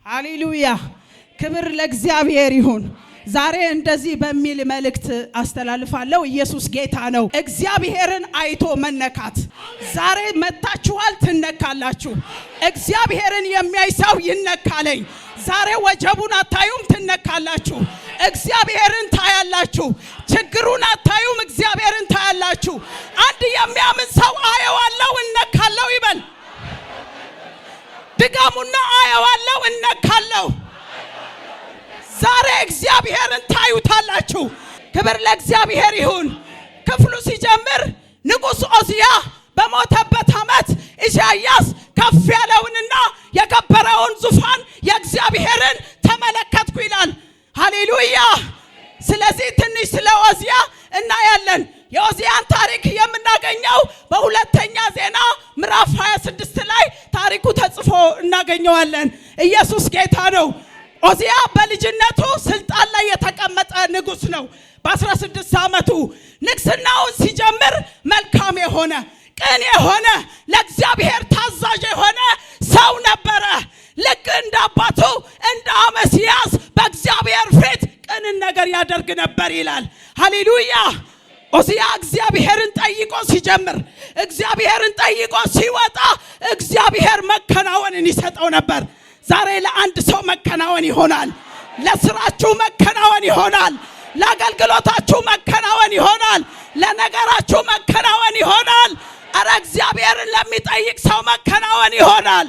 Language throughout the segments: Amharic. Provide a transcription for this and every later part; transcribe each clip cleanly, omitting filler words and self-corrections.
ሃሌሉያ ክብር ለእግዚአብሔር ይሁን። ዛሬ እንደዚህ በሚል መልእክት አስተላልፋለሁ። ኢየሱስ ጌታ ነው። እግዚአብሔርን አይቶ መነካት። ዛሬ መጣችኋል፣ ትነካላችሁ። እግዚአብሔርን የሚያይ ሰው ይነካለኝ። ዛሬ ወጀቡን አታዩም፣ ትነካላችሁ። እግዚአብሔርን ታያላችሁ። ችግሩን አታዩም፣ እግዚአብሔርን ታያላችሁ። አንድ የሚያምን ሰው አየዋለሁ እነካለሁ ይበል። ድጋሙና አየዋለሁ እነካለሁ። ዛሬ እግዚአብሔርን ታዩታላችሁ። ክብር ለእግዚአብሔር ይሁን። ክፍሉ ሲጀምር ንጉሥ ዖዝያ በሞተበት ዓመት ኢሳይያስ ከፍ ያለውንና የከበረውን ዙፋን የእግዚአብሔርን ተመለከትኩ ይላል። ሃሌሉያ። ስለዚህ ትንሽ ስለ ዖዝያ እናያለን። የዖዝያን ታሪክ የምናገኘው በሁለተኛ ዜና ምዕራፍ 26 ላይ ታሪኩ ተጽፎ እናገኘዋለን። ኢየሱስ ጌታ ነው። ዖዝያ በልጅነቱ ስልጣን ላይ የተቀመጠ ንጉሥ ነው። በ16 ዓመቱ ንግስናውን ሲጀምር መልካም የሆነ ቅን የሆነ ለእግዚአብሔር ታዛዥ የሆነ ሰው ነበረ። ልክ እንደ አባቱ እንደ አሜስያስ በእግዚአብሔር ፊት ቅንን ነገር ያደርግ ነበር ይላል። ሃሌሉያ። ዖዝያ እግዚአብሔርን ጠይቆ ሲጀምር፣ እግዚአብሔርን ጠይቆ ሲወጣ እግዚአብሔር መከናወንን ይሰጠው ነበር። ዛሬ ለአንድ ሰው መከናወን ይሆናል። ለስራችሁ መከናወን ይሆናል። ለአገልግሎታችሁ መከናወን ይሆናል። ለነገራችሁ መከናወን ይሆናል። አረ እግዚአብሔርን ለሚጠይቅ ሰው መከናወን ይሆናል።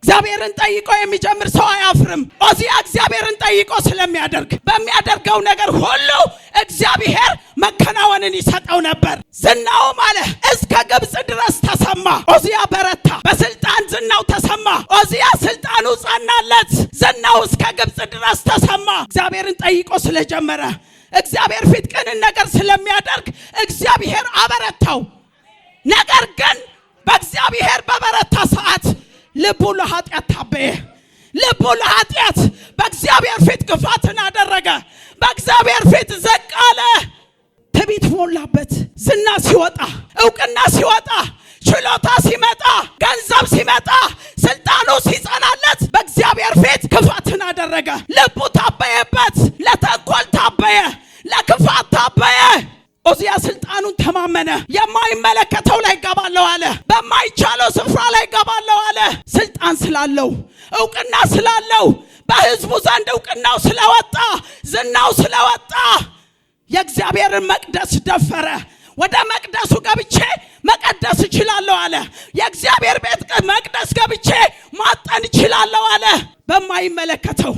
እግዚአብሔርን ጠይቆ የሚጀምር ሰው አያፍርም። ዖዝያ እግዚአብሔርን ጠይቆ ስለሚያደርግ በሚያደርገው ነገር ሁሉ እግዚአብሔር መከናወንን ይሰጠው ነበር። ዝናውም አለ እስከ ግብጽ ድረስ ተሰማ። ዖዝያ በረታ፣ በስልጣን ዝናው ተሰማ። ዖዝያ ስልጣኑ ጸናለት፣ ዝናው እስከ ግብጽ ድረስ ተሰማ። እግዚአብሔርን ጠይቆ ስለጀመረ፣ እግዚአብሔር ፊት ቅንን ነገር ስለሚያደርግ እግዚአብሔር አበረታው። ነገር ግን በእግዚአብሔር በበረታ ሰዓት ልቡ ለኃጢአት ታበየ። ልቡ ለኃጢአት በእግዚአብሔር ፊት ክፋትን አደረገ። በእግዚአብሔር ፊት ዝቅ አለ። ትዕቢት ሞላበት። ዝና ሲወጣ፣ እውቅና ሲወጣ፣ ችሎታ ሲመጣ፣ ገንዘብ ሲመጣ፣ ስልጣኑ ሲጸናለት በእግዚአብሔር ፊት ክፋትን አደረገ። ልቡ ታበየበት። ለተንኮል ታበየ፣ ለክፋት ታበየ። ዖዝያ ስልጣኑን ተማመነ። የማይመለከተው ላይ ገባለሁ አለ። በማይቻለው ስፍራ ላይ ገባለሁ አለ። ስልጣን ስላለው፣ እውቅና ስላለው፣ በህዝቡ ዘንድ እውቅናው ስለወጣ፣ ዝናው ስለወጣ የእግዚአብሔርን መቅደስ ደፈረ። ወደ መቅደሱ ገብቼ መቀደስ እችላለሁ አለ። የእግዚአብሔር ቤት መቅደስ ገብቼ ማጠን እችላለሁ አለ። በማይመለከተው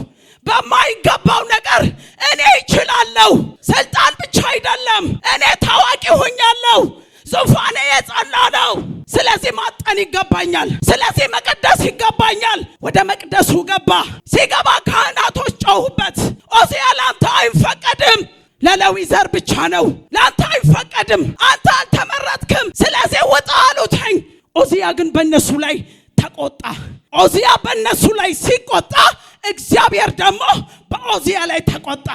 በማይገባው ነገር እኔ እችላለሁ። ስልጣን ብቻ አይደለም፣ እኔ ታዋቂ ሆኛለሁ። ዙፋኔ የጸና ነው። ስለዚህ ማጠን ይገባኛል። ስለዚህ መቀደስ ይገባኛል። ወደ መቅደሱ ገባ። ሲገባ ካህናቶች ጮሁበት። ዖዝያ ላንተ አይፈቀድም፣ ለሌዊ ዘር ብቻ ነው። ላንተ አይፈቀድም፣ አንተ አልተመረጥክም። ስለዚህ ውጣ አሉትኝ። ዖዝያ ግን በእነሱ ላይ ተቆጣ። ዖዝያ በእነሱ ላይ ሲቆጣ እግዚአብሔር ደግሞ በዖዝያ ላይ ተቆጣ።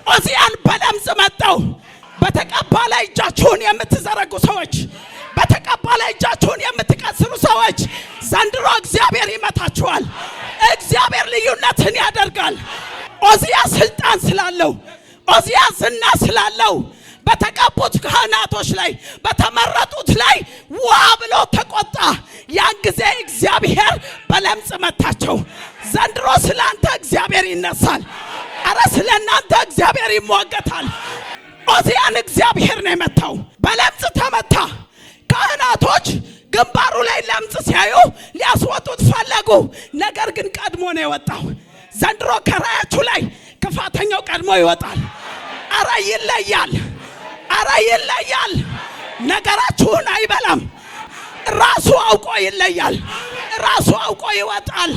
ዖዝያን በለምጽ መጣው። በተቀባ ላይ እጃችሁን የምትዘረጉ ሰዎች፣ በተቀባ ላይ እጃችሁን የምትቀስሩ ሰዎች ዘንድሮ እግዚአብሔር ይመታችኋል። እግዚአብሔር ልዩነትን ያደርጋል። ዖዝያ ስልጣን ስላለው፣ ዖዝያ ዝና ስላለው በተቀቡት ካህናቶች ላይ በተመረጡት ላይ ዋ ብሎ ተቆጣ። ያን ጊዜ እግዚአብሔር በለምጽ መታቸው። ዘንድሮ ስላንተ እግዚአብሔር ይነሳል። አረ ስለናንተ እግዚአብሔር ይሟገታል። ዖዝያን እግዚአብሔር ነው የመታው። በለምጽ ተመታ። ካህናቶች ግንባሩ ላይ ለምጽ ሲያዩ ሊያስወጡት ፈለጉ። ነገር ግን ቀድሞ ነው የወጣው። ዘንድሮ ከራያችሁ ላይ ክፋተኛው ቀድሞ ይወጣል። አረ ይለያል። አረ ይለያል። ነገራችሁን አይበላም። ራሱ አውቆ ይለያል። ራሱ አውቆ ይወጣል።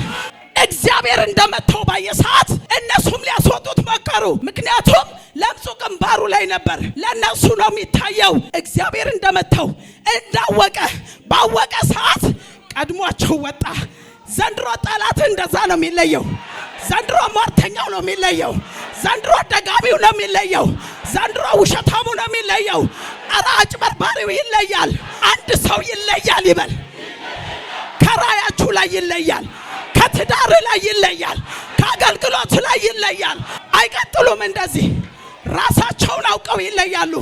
እግዚአብሔር እንደመታው ባየ ሰዓት እነሱም ሊያስወጡት መከሩ። ምክንያቱም ለምጹ ግንባሩ ላይ ነበር። ለነሱ ነው የሚታየው። እግዚአብሔር እንደመታው እንዳወቀ ባወቀ ሰዓት ቀድሟቸው ወጣ። ዘንድሮ ጠላት እንደዛ ነው የሚለየው። ዘንድሮ ሟርተኛው ነው የሚለየው። ዘንድሮ ደጋሚው ነው የሚለየው። ዘንድሮ ውሸታሙ ነው የሚለየው። አረ አጭበርባሪው ይለያል። አንድ ሰው ይለያል ይበል። ከራያችሁ ላይ ይለያል። ከትዳር ላይ ይለያል፣ ከአገልግሎት ላይ ይለያል። አይቀጥሉም እንደዚህ ራሳቸውን አውቀው ይለያሉ።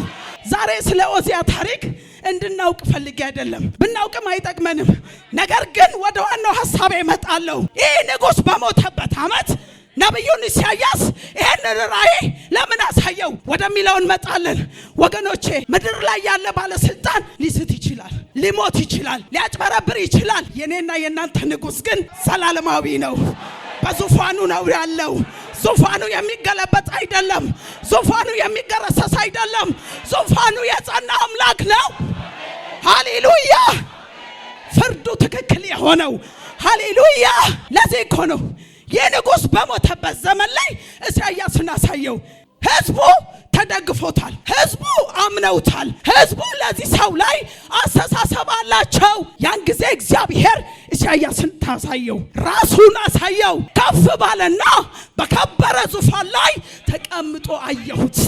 ዛሬ ስለ ኦዚያ ታሪክ እንድናውቅ ፈልጌ አይደለም፣ ብናውቅም አይጠቅመንም። ነገር ግን ወደ ዋናው ሐሳቤ እመጣለሁ። ይህ ንጉሥ በሞተበት ዓመት ነቢዩን ኢሳያስ ይሄንን ራእይ ለምን አሳየው ወደሚለው እንመጣለን። ወገኖቼ ምድር ላይ ያለ ባለስልጣን ሊስት ይችላል፣ ሊሞት ይችላል፣ ሊያጭበረብር ይችላል። የኔና የናንተ ንጉሥ ግን ዘላለማዊ ነው። በዙፋኑ ነው ያለው። ዙፋኑ የሚገለበጥ አይደለም። ዙፋኑ የሚገረሰስ አይደለም። ዙፋኑ የጸና አምላክ ነው። ሃሌሉያ! ፍርዱ ትክክል የሆነው ሃሌሉያ! ለዚህ እኮ ነው የንጉሥ በሞተበት ዘመን ላይ ኢሳያስን አሳየው። ህዝቡ ተደግፎታል፣ ህዝቡ አምነውታል፣ ህዝቡ ለዚህ ሰው ላይ አስተሳሰብ አላቸው። ያን ጊዜ እግዚአብሔር ኢሳያስን ታሳየው፣ ራሱን አሳየው። ከፍ ባለና በከበረ ዙፋን ላይ ተቀምጦ አየሁት።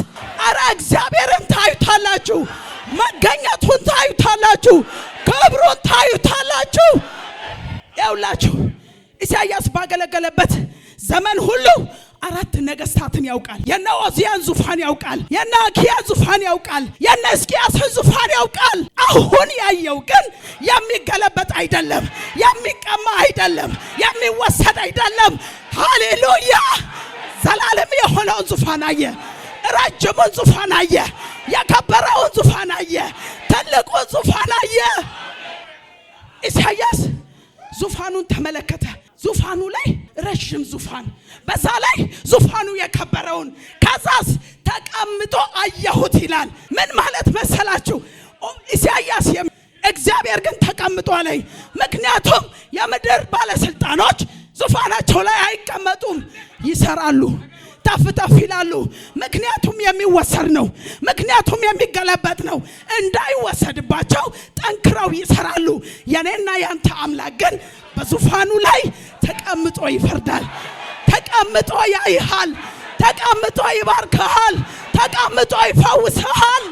አረ እግዚአብሔርን ታዩታላችሁ፣ መገኘቱን ታዩታላችሁ፣ ክብሩን ታዩታላችሁ። ያውላችሁ ኢሳያስ ባገለገለበት ዘመን ሁሉ አራት ነገስታትን ያውቃል። የነ ኦዚያን ዙፋን ያውቃል፣ የነ አኪያን ዙፋን ያውቃል፣ የነ ሕዝቅያስን ዙፋን ያውቃል። አሁን ያየው ግን የሚገለበጥ አይደለም፣ የሚቀማ አይደለም፣ የሚወሰድ አይደለም። ሃሌሉያ! ዘላለም የሆነውን ዙፋን አየ፣ ረጅሙን ዙፋን አየ፣ የከበረውን ዙፋን አየ፣ ትልቁን ዙፋን አየ። ኢሳያስ ዙፋኑን ተመለከተ። ዙፋኑ ላይ ረጅም ዙፋን፣ በዛ ላይ ዙፋኑ የከበረውን፣ ከዛስ ተቀምጦ አየሁት ይላል። ምን ማለት መሰላችሁ? ኢሳያስ እግዚአብሔር ግን ተቀምጦ አለኝ። ምክንያቱም የምድር ባለስልጣኖች ዙፋናቸው ላይ አይቀመጡም፣ ይሰራሉ፣ ተፍ ተፍ ይላሉ። ምክንያቱም የሚወሰድ ነው፣ ምክንያቱም የሚገለበጥ ነው። እንዳይወሰድባቸው ጠንክረው ይሰራሉ። የኔና ያንተ አምላክ ግን በዙፋኑ ላይ ተቀምጦ ይፈርዳል፣ ተቀምጦ ያይሃል፣ ተቀምጦ ይባርክሃል፣ ተቀምጦ ይፈውስሃል።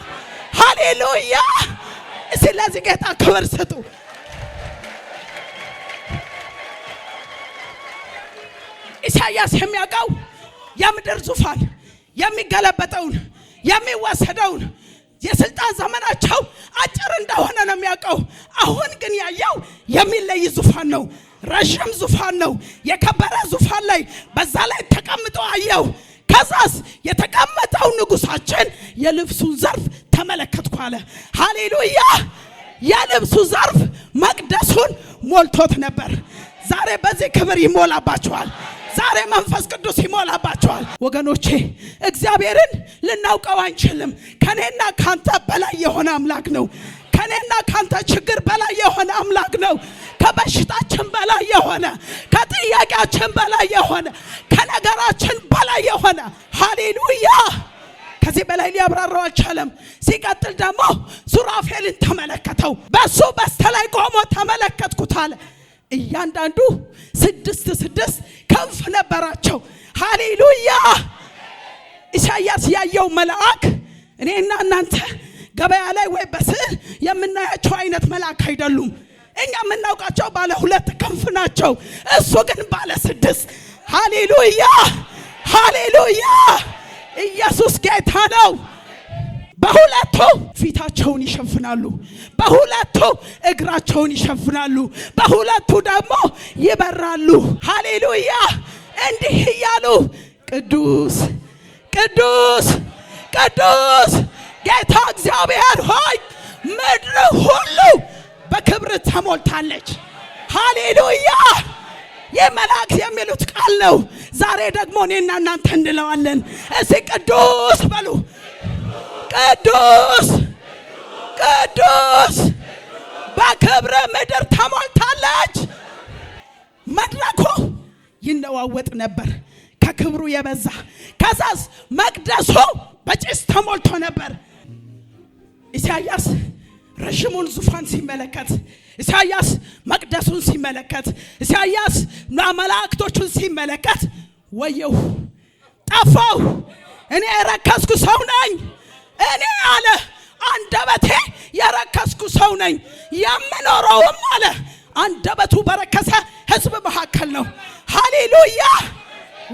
ሃሌሉያ! ስለዚህ ጌታ ክብር ስጡ። ኢሳያስ የሚያውቀው የምድር ዙፋን የሚገለበጠውን የሚወሰደውን የስልጣን ዘመናቸው አጭር እንደሆነ ነው የሚያውቀው። አሁን ግን ያየው የሚለይ ዙፋን ነው፣ ረጅም ዙፋን ነው፣ የከበረ ዙፋን ላይ በዛ ላይ ተቀምጦ አየው። ከዛስ የተቀመጠው ንጉሳችን የልብሱን ዘርፍ ተመለከትኩ አለ። ሃሌሉያ! የልብሱ ዘርፍ መቅደሱን ሞልቶት ነበር። ዛሬ በዚህ ክብር ይሞላባቸዋል። ዛሬ መንፈስ ቅዱስ ይሞላባቸዋል። ወገኖቼ እግዚአብሔርን ልናውቀው አንችልም። ከኔና ካንተ በላይ የሆነ አምላክ ነው። ከኔና ካንተ ችግር በላይ የሆነ አምላክ ነው። ከበሽታችን በላይ የሆነ፣ ከጥያቄያችን በላይ የሆነ፣ ከነገራችን በላይ የሆነ ሃሌሉያ! ከዚህ በላይ ሊያብራራው አልቻለም። ሲቀጥል ደግሞ ሱራፌልን ተመለከተው። በሱ በስተላይ ቆሞ ተመለከትኩት አለ። እያንዳንዱ 6 ክንፍ ነበራቸው። ሃሌሉያ! ኢሳያስ ያየው መልአክ እኔና እናንተ ገበያ ላይ ወይ በስዕል የምናያቸው አይነት መልአክ አይደሉም። እኛ የምናውቃቸው ባለ 2 ክንፍ ናቸው። እሱ ግን ባለ 6። ሃሌሉያ! ሃሌሉያ! ኢየሱስ ጌታ ነው። በሁለቱ ፊታቸውን ይሸፍናሉ፣ በሁለቱ እግራቸውን ይሸፍናሉ፣ በሁለቱ ደግሞ ይበራሉ። ሃሌሉያ! እንዲህ እያሉ ቅዱስ ቅዱስ ቅዱስ ጌታ እግዚአብሔር ሆይ ምድር ሁሉ በክብር ተሞልታለች። ሃሌሉያ! የመላእክት የሚሉት ቃል ነው። ዛሬ ደግሞ እኔና እናንተ እንለዋለን። እዚህ ቅዱስ በሉ። ቅዱስ ቅዱስ በክብር ምድር ተሞልታለች። መድረኩ ይነዋወጥ ነበር ከክብሩ የበዛ። ከዛስ መቅደሱ በጭስ ተሞልቶ ነበር። ኢሳያስ ረጅሙን ዙፋን ሲመለከት፣ ኢሳያስ መቅደሱን ሲመለከት፣ ኢሳያስ መላእክቶቹን ሲመለከት ወየው፣ ጠፋው፣ እኔ የረከስኩ ሰው ነኝ። እኔ አለ አንደበቴ የረከስኩ ሰው ነኝ። የምኖረውም አለ አንደበቱ በረከሰ ሕዝብ መካከል ነው። ሃሌሉያ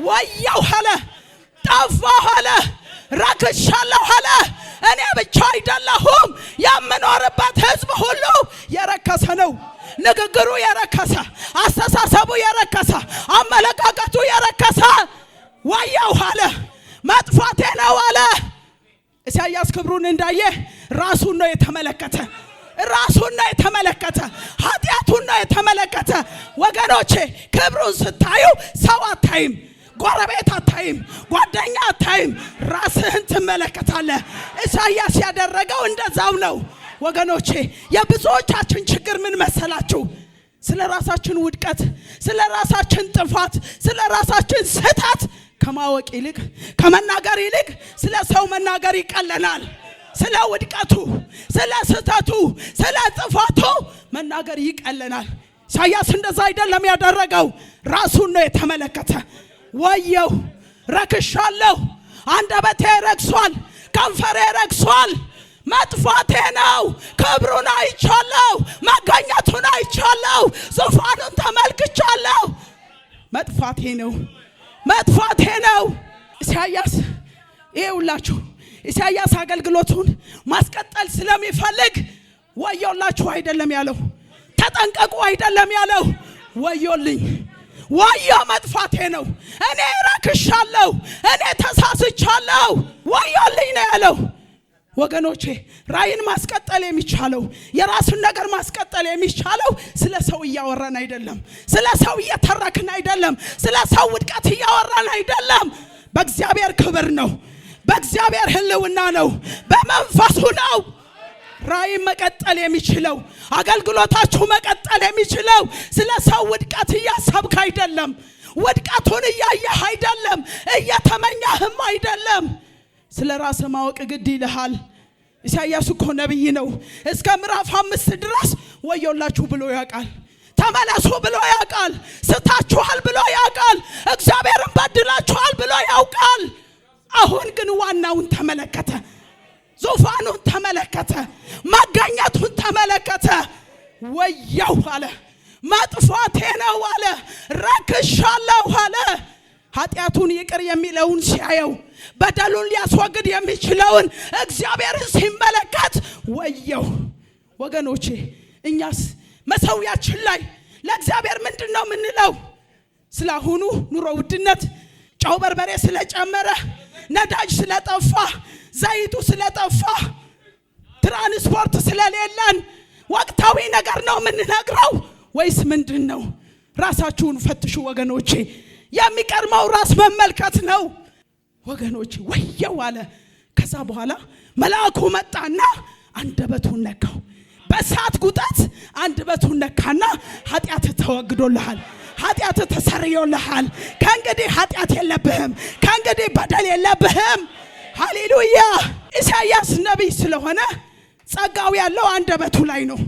ወያው አለ ጠፋሁ አለ ረክሻለሁ አለ። እኔ ብቻ አይደለሁም የምኖርበት ሕዝብ ሁሉ የረከሰ ነው። ንግግሩ የረከሰ፣ አስተሳሰቡ የረከሰ፣ አመለካከቱ የረከሰ ወያው አለ መጥፋቴ ነው አለ። ኢሳይያስ ክብሩን እንዳየ ራሱን ነው የተመለከተ። ራሱን ነው የተመለከተ። ኃጢአቱን ነው የተመለከተ። ወገኖቼ ክብሩን ስታዩ ሰው አታይም፣ ጎረቤት አታይም፣ ጓደኛ አታይም፣ ራስህን ትመለከታለህ። ኢሳይያስ ያደረገው እንደዛው ነው። ወገኖቼ የብዙዎቻችን ችግር ምን መሰላችሁ? ስለ ራሳችን ውድቀት፣ ስለ ራሳችን ጥፋት፣ ስለ ራሳችን ስህተት ከማወቅ ይልቅ ከመናገር ይልቅ ስለ ሰው መናገር ይቀለናል። ስለ ውድቀቱ፣ ስለ ስህተቱ፣ ስለ ጥፋቱ መናገር ይቀለናል። ኢሳይያስ እንደዛ አይደለም ያደረገው። ራሱን ነው የተመለከተ። ወየው ረክሻለሁ፣ አንደበቴ ረክሷል፣ ከንፈሬ ረክሷል፣ መጥፋቴ ነው። ክብሩን አይቻለሁ፣ መገኘቱን አይቻለሁ፣ ዙፋኑን ተመልክቻለሁ። መጥፋቴ ነው፣ መጥፋቴ ነው። ኢሳይያስ ይኸውላችሁ ኢሳይያስ አገልግሎቱን ማስቀጠል ስለሚፈልግ ወዮላችሁ አይደለም ያለው፣ ተጠንቀቁ አይደለም ያለው፣ ወዮልኝ፣ ወዮ መጥፋቴ ነው፣ እኔ ረክሻለሁ፣ እኔ ተሳስቻለሁ፣ ወዮልኝ ነው ያለው። ወገኖቼ ራእይን ማስቀጠል የሚቻለው የራሱን ነገር ማስቀጠል የሚቻለው ስለ ሰው እያወራን አይደለም፣ ስለ ሰው እየተረክን አይደለም፣ ስለ ሰው ውድቀት እያወራን አይደለም። በእግዚአብሔር ክብር ነው፣ በእግዚአብሔር ሕልውና ነው፣ በመንፈሱ ነው። ራእይ መቀጠል የሚችለው አገልግሎታችሁ መቀጠል የሚችለው ስለ ሰው ውድቀት እያሰብክ አይደለም፣ ውድቀቱን እያየህ አይደለም፣ እየተመኘህም አይደለም። ስለ ራስ ማወቅ ግድ ይልሃል። ኢሳይያስ እኮ ነብይ ነው። እስከ ምዕራፍ 5 ድረስ ወዮላችሁ ብሎ ያውቃል፣ ተመለሱ ብሎ ያውቃል፣ ስታችኋል ብሎ ያውቃል፣ እግዚአብሔርን በድላችኋል ብሎ ያውቃል። አሁን ግን ዋናውን ተመለከተ፣ ዙፋኑን ተመለከተ፣ መገኘቱን ተመለከተ። ወያው አለ መጥፋቴ ነው አለ፣ ረክሻለሁ አለ። ኃጢአቱን ይቅር የሚለውን ሲያየው፣ በደሉን ሊያስወግድ የሚችለውን እግዚአብሔርን ሲመለከት ወየው። ወገኖቼ እኛስ መሰዊያችን ላይ ለእግዚአብሔር ምንድን ነው የምንለው? ስላሁኑ ኑሮ ውድነት፣ ጨው በርበሬ ስለጨመረ፣ ነዳጅ ስለጠፋ፣ ዘይቱ ስለጠፋ፣ ትራንስፖርት ስለሌለን ወቅታዊ ነገር ነው የምንነግረው ወይስ ምንድን ነው? ራሳችሁን ፈትሹ ወገኖቼ። የሚቀርመው ራስ መመልከት ነው ወገኖቼ። ወየው አለ። ከዛ በኋላ መልአኩ መጣና አንደበቱን ነካው። በእሳት ጉጠት አንደበቱን ነካና ኃጢአት ተወግዶልሃል፣ ኃጢአት ተሰርዮልሃል፣ ከእንግዲህ ኃጢአት የለብህም፣ ከእንግዲህ በደል የለብህም። ሃሌሉያ። ኢሳይያስ ነቢይ ስለሆነ ጸጋው ያለው አንደበቱ ላይ ነው።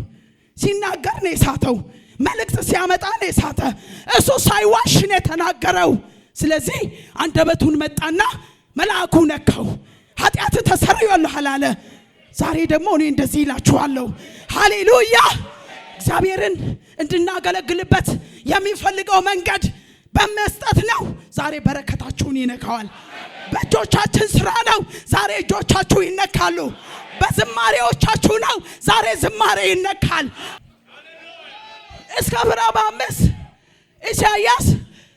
ሲናገር ነው የሳተው፣ መልእክት ሲያመጣ ነው የሳተ። እሱ ሳይዋሽ ነው የተናገረው። ስለዚህ አንደበቱን መጣና መልአኩ ነካው፣ ኃጢአት ተሰርዮልሃል አለ። ዛሬ ደግሞ እኔ እንደዚህ ይላችኋለሁ፣ ሃሌሉያ። እግዚአብሔርን እንድናገለግልበት የሚፈልገው መንገድ በመስጠት ነው። ዛሬ በረከታችሁን ይነካዋል። በእጆቻችን ስራ ነው። ዛሬ እጆቻችሁ ይነካሉ። በዝማሬዎቻችሁ ነው። ዛሬ ዝማሬ ይነካል። እስከ ምዕራፍ 5 ኢሳይያስ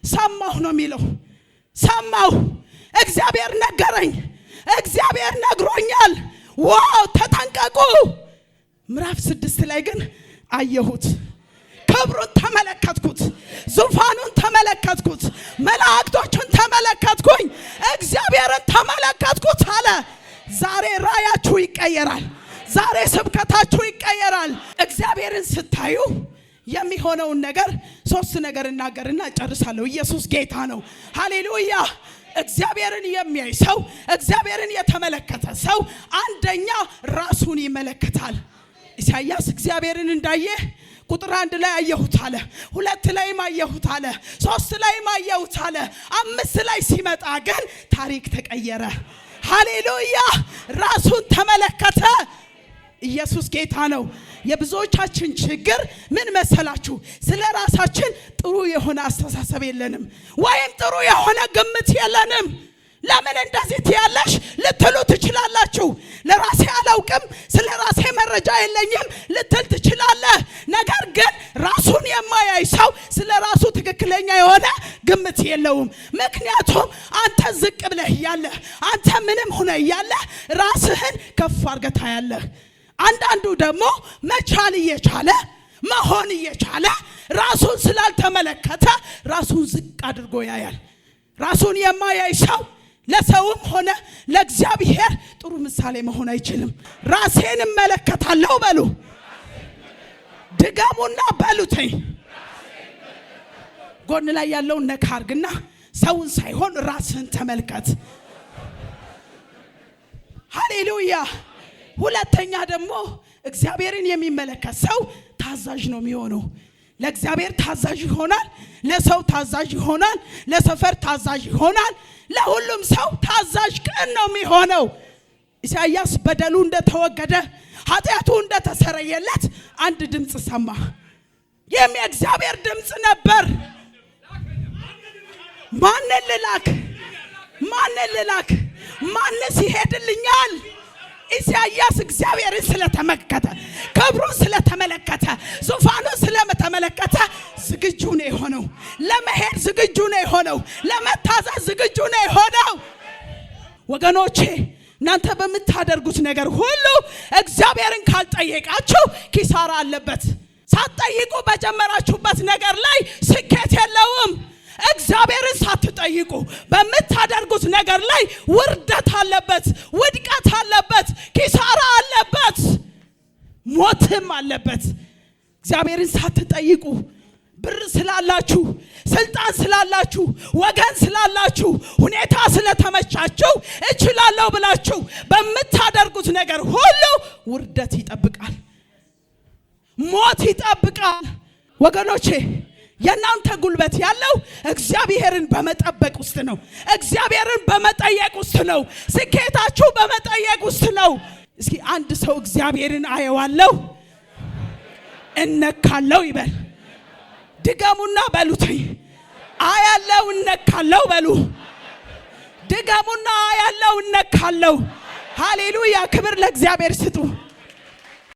ሰማሁ ነው የሚለው። ሰማሁ፣ እግዚአብሔር ነገረኝ፣ እግዚአብሔር ነግሮኛል። ዋው ተጠንቀቁ። ምዕራፍ 6 ላይ ግን አየሁት፣ ክብሩን ተመለከትኩት፣ ዙፋኑን ተመለከትኩት፣ መላእክቶቹን ተመለከትኩኝ፣ እግዚአብሔርን ተመለከትኩት አለ። ዛሬ ራእያችሁ ይቀየራል። ዛሬ ስብከታችሁ ይቀየራል። እግዚአብሔርን ስታዩ የሚሆነውን ነገር 3 ነገር እናገርና ጨርሳለሁ። ኢየሱስ ጌታ ነው። ሃሌሉያ። እግዚአብሔርን የሚያይ ሰው፣ እግዚአብሔርን የተመለከተ ሰው አንደኛ ራሱን ይመለከታል። ኢሳይያስ እግዚአብሔርን እንዳየ ቁጥር 1 ላይ አየሁት አለ፣ 2 ላይም አየሁት አለ፣ 3 ላይም አየሁት አለ። 5 ላይ ሲመጣ ግን ታሪክ ተቀየረ። ሃሌሉያ። ራሱን ተመለከተ። ኢየሱስ ጌታ ነው። የብዙዎቻችን ችግር ምን መሰላችሁ? ስለ ራሳችን ጥሩ የሆነ አስተሳሰብ የለንም፣ ወይም ጥሩ የሆነ ግምት የለንም። ለምን እንደዚህ ትያለሽ ልትሉ ትችላላችሁ። ለራሴ አላውቅም፣ ስለ ራሴ መረጃ የለኝም ልትል ትችላለህ። ነገር ግን ራሱን የማያይ ሰው ስለ ራሱ ትክክለኛ የሆነ ግምት የለውም። ምክንያቱም አንተ ዝቅ ብለህ እያለህ፣ አንተ ምንም ሆነ እያለህ ራስህን ከፍ አድርገህ ታያለህ። አንዳንዱ ደግሞ መቻል እየቻለ መሆን እየቻለ ራሱን ስላልተመለከተ ራሱን ዝቅ አድርጎ ያያል። ራሱን የማያይ ሰው ለሰውም ሆነ ለእግዚአብሔር ጥሩ ምሳሌ መሆን አይችልም። ራሴን እመለከታለሁ በሉ፣ ድገሙና በሉትኝ። ጎን ላይ ያለውን ነካ አድርግና ሰውን ሳይሆን ራስህን ተመልከት። ሃሌሉያ። ሁለተኛ ደግሞ እግዚአብሔርን የሚመለከት ሰው ታዛዥ ነው የሚሆነው። ለእግዚአብሔር ታዛዥ ይሆናል፣ ለሰው ታዛዥ ይሆናል፣ ለሰፈር ታዛዥ ይሆናል፣ ለሁሉም ሰው ታዛዥ ቅን ነው የሚሆነው። ኢሳይያስ በደሉ እንደተወገደ ኃጢአቱ እንደተሰረየለት አንድ ድምፅ ሰማ። ይህም የእግዚአብሔር ድምፅ ነበር። ማንን ልላክ? ማንን ልላክ? ማንስ ይሄድልኛል? ኢሳይያስ እግዚአብሔርን ስለተመለከተ፣ ክብሩን ስለተመለከተ፣ ዙፋኑን ስለተመለከተ ዝግጁ ነው የሆነው። ለመሄድ ዝግጁ ነው የሆነው። ለመታዘዝ ዝግጁ ነው የሆነው። ወገኖቼ እናንተ በምታደርጉት ነገር ሁሉ እግዚአብሔርን ካልጠየቃችሁ ኪሳራ አለበት። ሳትጠይቁ በጀመራችሁበት ነገር ላይ ስኬት የለውም። እግዚአብሔርን ሳትጠይቁ በምታደርጉት ነገር ላይ ውርደት አለበት፣ ውድቀት አለበት፣ ኪሳራ አለበት፣ ሞትም አለበት። እግዚአብሔርን ሳትጠይቁ ብር ስላላችሁ፣ ስልጣን ስላላችሁ፣ ወገን ስላላችሁ፣ ሁኔታ ስለተመቻችሁ እችላለሁ ብላችሁ በምታደርጉት ነገር ሁሉ ውርደት ይጠብቃል፣ ሞት ይጠብቃል። ወገኖቼ የናንተ ጉልበት ያለው እግዚአብሔርን በመጠበቅ ውስጥ ነው። እግዚአብሔርን በመጠየቅ ውስጥ ነው። ስኬታችሁ በመጠየቅ ውስጥ ነው። እስኪ አንድ ሰው እግዚአብሔርን አየዋለሁ እነካለው ይበል። ድገሙና በሉት። አያለው እነካለው በሉ። ድገሙና አያለው እነካለው። ሃሌሉያ። ክብር ለእግዚአብሔር ስጡ።